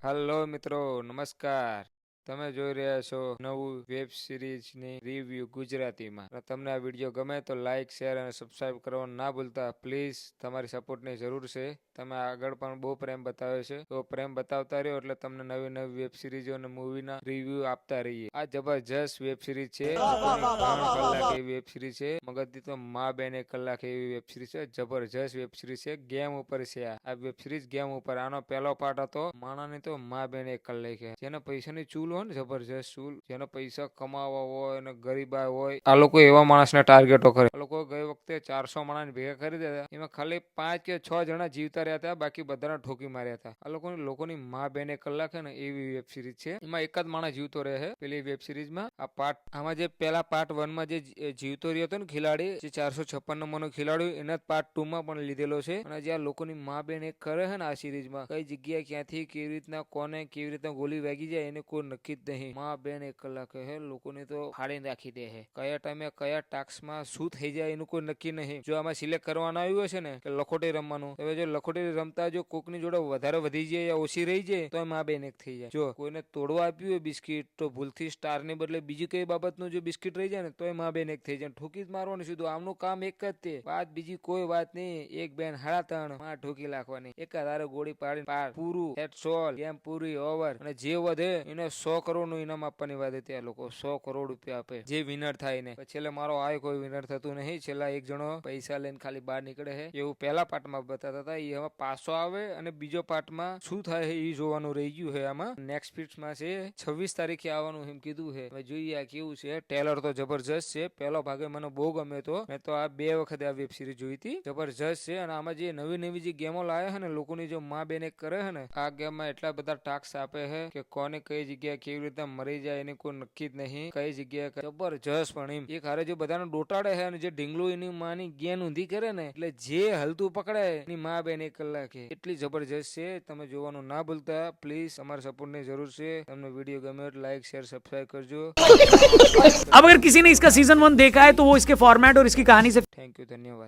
Hello મિત્રો, નમસ્કાર. તમે જોઈ રહ્યા છો નવું વેબ સિરીઝની રિવ્યુ ગુજરાતીમાં. અને તમને આ વિડીયો ગમે તો લાઇક, શેર અને સબસ્ક્રાઇબ કરવાનું ના ભૂલતા. પ્લીઝ, તમારી સપોર્ટની જરૂર છે. તમે આગળ પણ બહુ પ્રેમ બતાવ્યો છે, તો પ્રેમ બતાવતા રહ્યો એટલે તમને નવી નવી વેબ સિરીઝો અને મૂવીના રિવ્યુ આપતા રહીએ. આ જબરજસ્ત વેબ સિરીઝ છે. 3 કલાક એવી વેબ સિરીઝ છે. મગજથી તો માં બેન 1 કલાક એવી વેબ સિરીઝ છે. જબરજસ્ત વેબ સિરીઝ છે. ગેમ ઉપર છે આ વેબ સિરીઝ. ગેમ ઉપર આનો પહેલો પાર્ટ હતો માણાની તો માં બેન 1 કલાક. જેને પૈસાની ચૂલ હોય ને, જબરજસ્ત ચૂલ, જેને પૈસા કમાવા હોય અને ગરીબા હોય, આ લોકો એવા માણસને ટાર્ગેટો કરે. આ લોકો ગઈ વખતે 400 માણસ ભેગા કરી દીધા. એમાં ખાલી 5 કે 6 જણા જીવતા રહ્યા હતા, બાકી બધાને ઠોકી માર્યા હતા. આ લોકોની માં બેન 1 કલાક છે ને એવી વેબ સિરીઝ છે. એમાં એક જ માણસ જીવતો રહે છે પેલી વેબ સિરીઝમાં. આમાં જે પેલા પાર્ટ 1 માં જે જીવતો રહ્યો હતો ને ખેલાડી, જે 456 નંબરનો ખેલાડી, એના પાર્ટ 2 માં પણ લીધેલો છે. અને જે આ લોકોની માં બેન 1 કરે છે ને આ સિરીઝમાં, કઈ જગ્યાએ ક્યાંથી કેવી રીતના કોને કેવી રીતના ગોલી વાગી જાય એને કોઈ નક્કી જ નહીં. માં બેન 1 કલાક હે, લોકોને તો ફાડીને રાખી દે છે. કયા ટાઈમે કયા ટાસ્કમાં શું થઈ જાય એનું કોઈ નક્કી નહીં. જો આમાં સિલેક્ટ કરવાનું આવ્યું હશે ને કે લખોટી રમવાનું, હવે જો લખોટી રમતા જો કોકની જોડે વધારે વધી જાય યા ઓછી રહી જાય તો માં બેન 1 થઈ જાય. જો કોઈને તોડવા આપ્યું હોય બિસ્કિટ, તો ભૂલથી સ્ટાર ને બદલે બીજી કઈ બાબતનું જો બિસ્કિટ રહી જાય ને તો માં બેન 1 થઈ જાય. ઠોકી જ મારવાનું સીધું. આમનું કામ એક જ તે, વાત બીજી કોઈ વાત નહીં. 1 બેન 3.5 માં ઠોકી નાખવાની. એક તારે ગોળી પાડીને પાર પૂરું, હેડ સોલ, ગેમ પૂરી, ઓવર. અને જે વધે એને 100 કરોડ નું ઇનામ આપવાની વાત હતી. આ લોકો 100 કરોડ રૂપિયા આપે જે વિનર થાય ને. છેલ્લે મારો આય કોઈ વિનર થતું નહીં. છેલ્લા એક જણો પૈસા લઈને ખાલી બહાર નીકળે છે એવું પહેલા પાર્ટમાં બતાતા હતા. એ હવે પાછો આવે અને બીજો પાર્ટમાં શું થાય એ જોવાનું રહી ગયું છે. આમાં નેક્સ્ટ પીટ્સમાં છે 26 તારીખે આવવાનું એમ કીધું છે. હવે જોઈએ આ કેવું છે. ટેલર તો જબરજસ્ત છે. પહેલો ભાગે મને બહુ ગમ્યો હતો. મેં તો આ 2 વખત આ વેબ સિરીઝ જોઈ હતી. જબરજસ્ત છે. અને આમાં જે નવી નવી જે ગેમો લાવે છે ને, લોકોની જો માં બેન 1 કરે છે ને, આ ગેમમાં એટલા બધા ટાસ્ક આપે છે કે કોને કઈ જગ્યાએ કેવી રીતે મરી જાય એની કોઈ નક્કી જ નહીં. કઈ જગ્યાએ જબરજસ્ત. પણ એમ એક હારે જો બધાને ડોટાડે છે અને જે ઢીંગલું એની માની ગેન ઊંધી કરે ને, એટલે જે હલતું પકડે એની માં બેન 1 કલાકે. એટલી જબરજસ્ત છે. તમે જોવાનું ના ભૂલતા. પ્લીઝ, અમારા સપોર્ટની જરૂર છે. તમને વિડીયો ગમે તો લાइक शेयर सब्सक्राइब करजो। अब अगर किसी ने इसका सीजन 1 देखा है तो वो इसके फॉर्मेट और इसकी कहानी से थैंक यू, धन्यवाद।